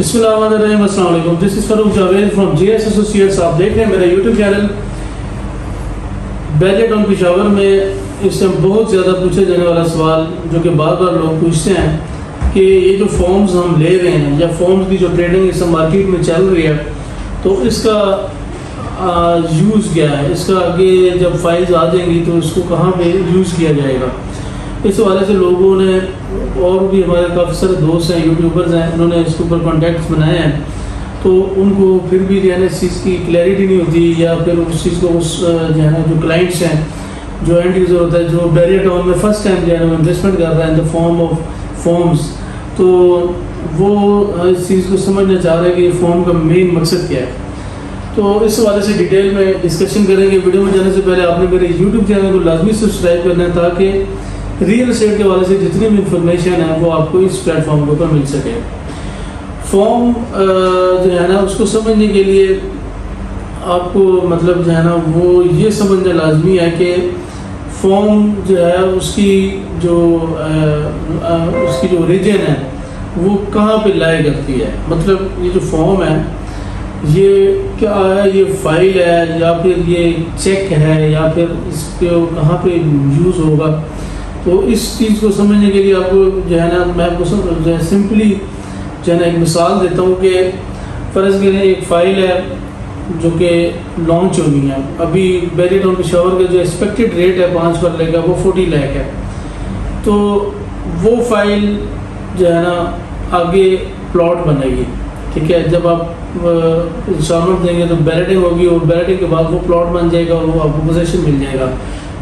بسم اللہ الرحمن الرحیم. السلام علیکم. This is Farooq Javed from G S associates. آپ دیکھ رہے ہیں میرا YouTube channel. Budget on Peshawar میں اس سے بہت زیادہ پوچھا جانے والا سوال جو کہ بار بار لوگ پوچھتے ہیں کہ یہ جو فارمز ہم لے رہے ہیں یا فارمز کی جو ٹریڈنگ اس مارکیٹ میں چل رہی ہے تو اس کا یوز کیا ہے, اس کا آگے جب فائلز آ جائیں گی تو اس کو کہاں پہ یوز کیا جائے گا. اس حوالے سے لوگوں نے اور بھی ہمارے کافی سارے دوست ہیں, یوٹیوبرز ہیں, انہوں نے اس کے اوپر کانٹیکٹس بنائے ہیں تو ان کو پھر بھی جو ہے نا اس چیز کی کلیئرٹی نہیں ہوتی یا پھر اس چیز کو اس جو ہے نا جو کلائنٹس ہیں جو اینڈ یوزر ہوتا ہے جو بیریئر ٹاؤن میں فرسٹ ٹائم جو ہے نا انویسٹمنٹ کر رہا ہے ان دا فارم آف فارمز, تو وہ اس چیز کو سمجھنا چاہ رہے ہیں کہ یہ فارم کا مین مقصد کیا ہے. تو اس حوالے سے ڈیٹیل میں ڈسکشن کریں گے. ویڈیو میں جانے سے پہلے آپ نے میرے یوٹیوب چینل کو لازمی سبسکرائب کرنا ہے تاکہ ریئل اسٹیٹ کے حوالے سے جتنی بھی انفارمیشن ہے وہ آپ کو اس پلیٹ فارم کے اوپر مل سکے. فارم جو ہے نا اس کو سمجھنے کے لیے آپ کو مطلب جو ہے نا وہ یہ سمجھنا لازمی ہے کہ فارم جو ہے اس کی جو اوریجن ہے وہ کہاں پہ لائے کرتی ہے. مطلب یہ جو فارم ہے یہ کیا ہے, یہ فائل ہے یا پھر یہ چیک ہے یا پھر اس کو کہاں پہ یوز ہوگا. تو اس چیز کو سمجھنے کے لیے آپ کو جو ہے نا میں آپ کو جو ہے سمپلی جو ہے نا ایک مثال دیتا ہوں کہ فرض کریں ایک فائل ہے جو کہ لانچ ہونی ہے. ابھی بیریئر ٹاؤن پشاور کا جو ایکسپیکٹڈ ریٹ ہے 5 پر کا وہ 40 لاکھ ہے. تو وہ فائل جو ہے نا آگے پلاٹ بنے گی, ٹھیک ہے. جب آپ انسٹالمنٹ دیں گے تو بیلٹنگ ہوگی اور بیلٹنگ کے بعد وہ پلاٹ بن جائے گا اور وہ آپ کو پوزیشن مل جائے گا.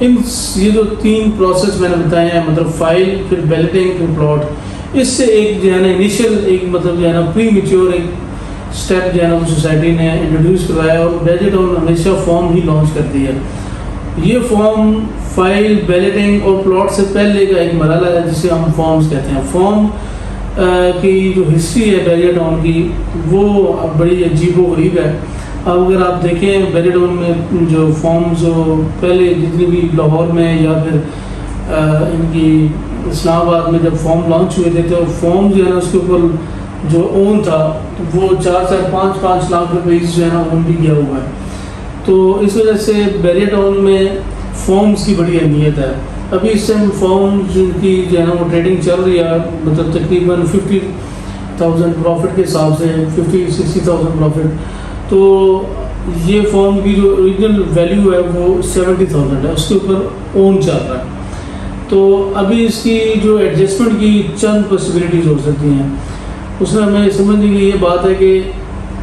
یہ جو 3 پروسیس میں نے بتائے ہیں, مطلب فائل پھر بیلٹنگ پھر پلاٹ, اس سے ایک جو ہے نا انیشیل ایک مطلب جو ہے نا پری میچور ایک اسٹیپ جو ہے نا سوسائٹی نے انٹروڈیوس کروایا اور بیجٹ آن ہمیشہ فارم ہی لانچ کرتی ہے. یہ فارم فائل بیلٹنگ اور پلاٹ سے پہلے کا ایک مرحلہ ہے جسے ہم فارمز کہتے ہیں. فارم کی جو ہسٹری ہے بیریئر ٹاؤن کی وہ بڑی عجیب و غریب ہے. اب اگر آپ دیکھیں بیریئر ٹاؤن میں جو فارمز پہلے جتنی بھی لاہور میں یا پھر ان کی اسلام آباد میں جب فارم لانچ ہوئے تھے تو فارم جو ہے نا اس کے اوپر جو اون تھا وہ 4-5 لاکھ روپے جو ہے نا اون بھی کیا ہوا ہے. تو اس وجہ سے بیریئر ٹاؤن میں فارمز کی بڑی اہمیت ہے. ابھی اس ٹائم فارم کی جو ہے نا وہ ٹریڈنگ چل رہی ہے, مطلب تقریباً 50,000 پروفٹ کے حساب سے 50-60,000 پروفٹ. تو یہ فارم کی جو اوریجنل ویلیو ہے وہ 70,000 ہے, اس کے اوپر اون چل رہا ہے. تو ابھی اس کی جو ایڈجسٹمنٹ کی چند پاسبلٹیز ہو سکتی ہیں. اس میں ہمیں سمجھنے کی یہ بات ہے کہ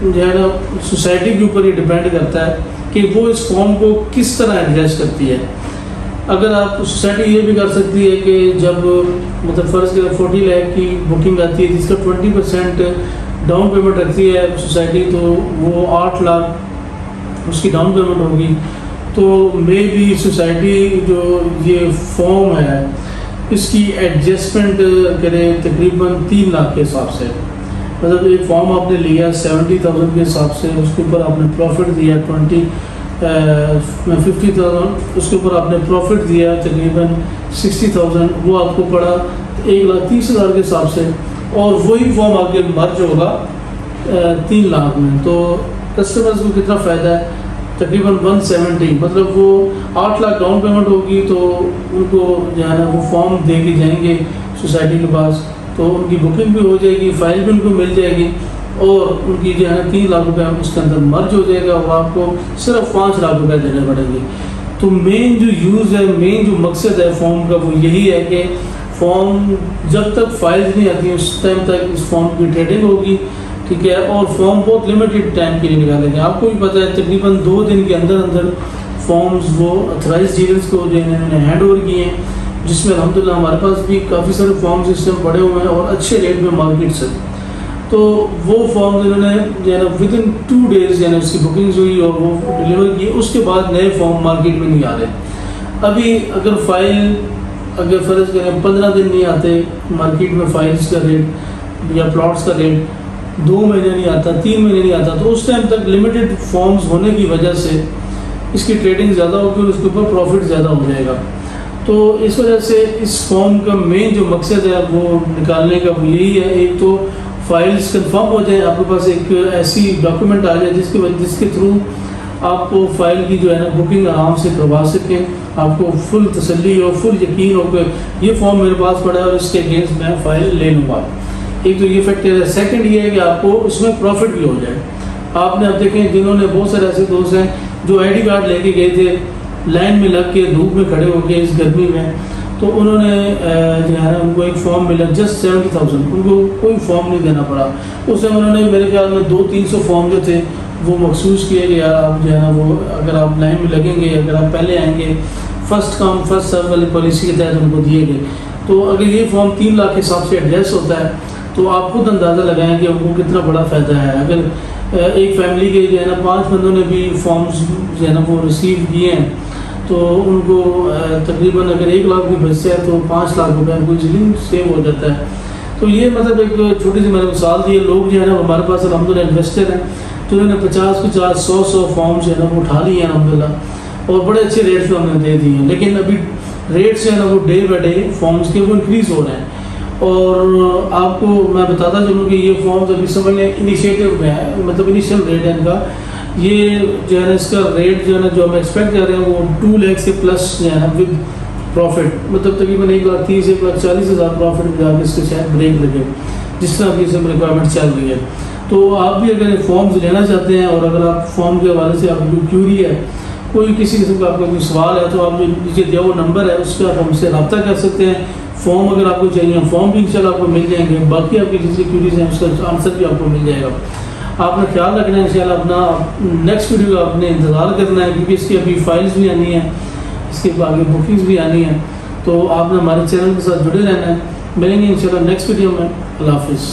جو ہے نا سوسائٹی کے اوپر یہ ڈپینڈ کرتا ہے کہ وہ اس فارم کو کس طرح ایڈجسٹ کرتی ہے. اگر آپ سوسائٹی یہ بھی کر سکتی ہے کہ جب مطلب فرض کے 40 لاکھ کی بکنگ آتی ہے جس کا 20% ڈاؤن پیمنٹ رکھتی ہے سوسائٹی, تو وہ 8 لاکھ اس کی ڈاؤن پیمنٹ ہوگی. تو مے بھی سوسائٹی جو یہ فارم ہے اس کی ایڈجسٹمنٹ کرے تقریباً 3 لاکھ کے حساب سے. مطلب ایک فارم آپ نے لیا 70,000 کے حساب سے, اس کے اوپر آپ نے پروفٹ دیا 50,000, اس کے اوپر آپ نے پروفٹ دیا تقریباً 60,000, وہ آپ کو پڑا 1,30,000 کے حساب سے, اور وہی فارم آگے مرج ہوگا 3 لاکھ میں. تو کسٹمرز کو کتنا فائدہ ہے, تقریباً 170. مطلب وہ 8 لاکھ ڈاؤن پیمنٹ ہوگی تو ان کو جو ہے نا وہ فارم دے کے جائیں گے سوسائٹی کے پاس, تو ان کی بکنگ بھی ہو جائے گی, فائل بھی ان کو مل جائے گی, اور ان کی جو ہے نا 3 لاکھ روپے اس کے اندر مرج ہو جائے گا اور آپ کو صرف 5 لاکھ روپے دینے پڑیں گے. تو مین جو یوز ہے, مین جو مقصد ہے فارم کا وہ یہی ہے کہ فارم جب تک فائلز نہیں آتی اس ٹائم تک اس فارم کی ٹریڈنگ ہوگی, ٹھیک ہے. اور فارم بہت لمیٹڈ ٹائم کے لیے نکالیں گے. آپ کو بھی پتہ ہے تقریباً 2 دن کے اندر فارمز وہ اتھرائز ڈیلرز کو جو انہوں نے ہینڈ اوور کیے ہیں, جس میں الحمدللہ ہمارے پاس بھی کافی سارے فارمز اس ٹائم پڑے ہوئے ہیں اور اچھے ریٹ میں مارکیٹ سے. تو وہ فارمز انہوں نے جو ہے نا ودن 2 days یعنی اس کی بکنگز ہوئی اور وہ ڈلیور کی. اس کے بعد نئے فارم مارکیٹ میں نہیں آ رہے. ابھی اگر فائل اگر فرض کریں 15 دن نہیں آتے مارکیٹ میں فائلز کا ریٹ یا پلاٹس کا ریٹ 2 مہینے نہیں آتا, 3 مہینے نہیں آتا, تو اس ٹائم تک لمیٹڈ فارمز ہونے کی وجہ سے اس کی ٹریڈنگ زیادہ ہوگی اور اس کے اوپر پروفٹ زیادہ ہو جائے گا. تو اس وجہ سے اس فارم کا مین جو مقصد ہے وہ نکالنے کا وہ یہی ہے. ایک تو فائلز کنفرم ہو جائیں، آپ کے پاس ایک ایسی ڈاکیومنٹ آ جائے جس کے تھرو آپ کو فائل کی جو ہے نا بکنگ آرام سے کروا سکیں، آپ کو فل تسلی ہو، فل یقین ہو کہ یہ فارم میرے پاس پڑا ہے اور اس کے اگینسٹ میں فائل لے لوں گا۔ ایک تو یہ فیکٹر ہے۔ سیکنڈ یہ ہے کہ آپ کو اس میں پروفٹ بھی ہو جائے۔ آپ نے اب دیکھیں جنہوں نے بہت سارے ایسے دوست ہیں جو آئی ڈی کارڈ لے کے گئے تھے، لائن میں لگ کے دھوپ میں کھڑے ہو کے اس گرمی میں، تو انہوں نے جو ہے نا ان کو ایک فارم ملا جسٹ 70,000، ان کو کوئی فارم نہیں دینا پڑا۔ اس میں انہوں نے میرے خیال میں 200-300 فارم جو تھے وہ مخصوص کیے کہ یار آپ جو ہے نا وہ اگر آپ لائن میں لگیں گے، اگر آپ پہلے آئیں گے، فرسٹ کم فرسٹ سرو والی پالیسی کے تحت ان کو دیے گئے۔ تو اگر یہ فارم 3 لاکھ کے حساب سے ایڈریس ہوتا ہے تو آپ خود اندازہ لگائیں کہ ان کو کتنا بڑا فائدہ ہے۔ اگر ایک فیملی کے جو ہے نا 5 بندوں نے بھی فارمز جو ہے نا وہ ریسیو کیے ہیں تو ان کو تقریباً اگر 1 لاکھ بھی بچتا ہے تو 5 لاکھ روپے ان کو ایزیلی سیو ہو جاتا ہے۔ تو یہ مطلب ایک چھوٹی سی میں نے مثال دی ہے۔ لوگ جو ہے نا ہمارے پاس الحمدللہ انویسٹر ہیں، تو انہوں نے 50-50 100 فارم جو ہے نا وہ اٹھا لیے ہیں الحمدللہ، اور بڑے اچھے ریٹس میں ہم نے دے دیے ہیں۔ لیکن ابھی ریٹس جو ہے نا وہ ڈے بائی ڈے فارمز کے وہ انکریز ہو رہے ہیں، اور آپ کو میں بتاتا چلوں کہ یہ فارمز ابھی سمجھ لیں انیشیٹو میں ہے، مطلب انیشیل ریٹ ہے ان کا، یہ جو ہے نا اس کا ریٹ جو ہے نا جو ہم ایکسپیکٹ کر رہے ہیں وہ 2 لاکھ سے پلس جو ہے نا ود پروفٹ، مطلب تقریباً 1,30,000-1,40,000 پروفٹ جا کے اس کے شاید بریک لگے، جس طرح کی سب ریکوائرمنٹ چل رہی ہے۔ تو آپ بھی اگر فارمز لینا چاہتے ہیں اور اگر آپ فارم کے حوالے سے آپ کو کیوری ہے، کوئی کسی قسم کا آپ کا کوئی سوال ہے، تو آپ جو نیچے دیا وہ نمبر ہے اس پہ آپ ہم سے رابطہ کر سکتے ہیں۔ فارم اگر آپ کو چاہیے فارم بھی انشاءاللہ آپ کو مل جائیں گے، باقی آپ کی جتنی کیوریز ہیں اس کا آنسر بھی آپ کو مل جائے گا۔ آپ نے خیال رکھنا ہے انشاءاللہ، اپنا نیکسٹ ویڈیو کا آپ نے انتظار کرنا ہے، کیونکہ اس کی ابھی فائلز بھی آنی ہیں، اس کے آگے بکنگز بھی آنی ہیں، تو آپ نے ہمارے چینل کے ساتھ جڑے رہنا ہے۔ ملیں گے انشاءاللہ نیکسٹ ویڈیو میں۔ اللہ حافظ۔